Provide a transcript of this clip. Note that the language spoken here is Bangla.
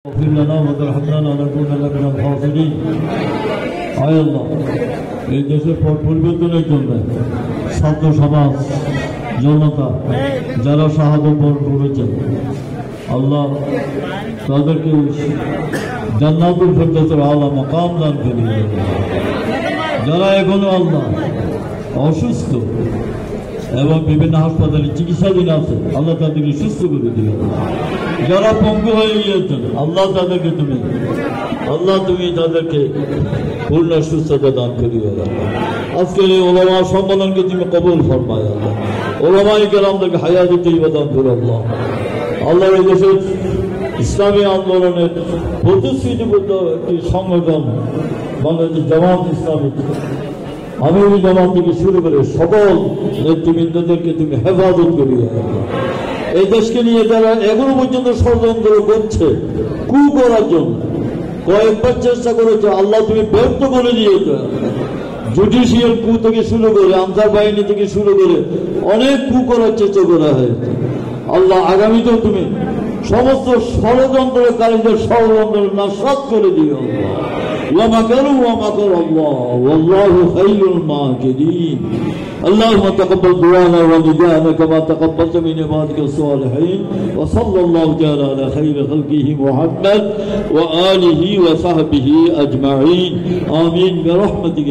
اغفر لنا وارحمنا ونكون من الخاسرين আয় আল্লাহ এই দেশের পট পরিবর্তনের জন্য ছাত্র সমাজ জনতা যারা শাহাদত বরণ করেছেন আল্লাহ তাদেরকে জান্নাতুল ফেরদৌসের আলা মাকাম দান করে দিন। যারা এখনো আল্লাহ অসুস্থ এবং বিভিন্ন হাসপাতালে চিকিৎসাধীন আছে আল্লাহ তাদেরকে সুস্থ করে দিবেন। যারা পঙ্গু হয়ে গিয়েছেন আল্লাহ তাদেরকে তুমি তাদেরকে পূর্ণ সুস্থতা দান করিও। আজকের এই ওলামা সম্মেলনকে তুমি কবুল ফরমায় আল্লাহ। ওলামায়ে কেরামদেরকে হায়াতে তৈয়বা দান করো আল্লাহ। আল্লাহ এই দেশের ইসলামী আন্দোলনের প্রতিশ্রুতিবদ্ধ একটি সংগঠন বাংলাদেশ জামাত ইসলামী আমিরি জামাত থেকে শুরু করে সকল নেতৃবৃন্দদেরকে তুমি হেফাজত করিও। এই দেশকে নিয়ে যারা এখনো পর্যন্ত ষড়যন্ত্র করছে কু করার জন্য কয়েকবার চেষ্টা করেছে আল্লাহ তুমি ব্যর্থ করে দিয়েছো। জুডিশিয়াল কু থেকে শুরু করে আনসার বাহিনী থেকে শুরু করে অনেক কু করার চেষ্টা করা হয়েছে। আল্লাহ আগামীতেও তুমি সমস্ত ষড়যন্ত্রকারীদের ষড়যন্ত্র নাশাত করে দিও। ومكروا ومكر الله والله خير الماكرين. اللهم تقبل دعانا ونداءنا كما تقبلت من عبادك الصالحين وصلى الله تعالى على خير خلقه محمد وآله وصحبه أجمعين آمين برحمتك.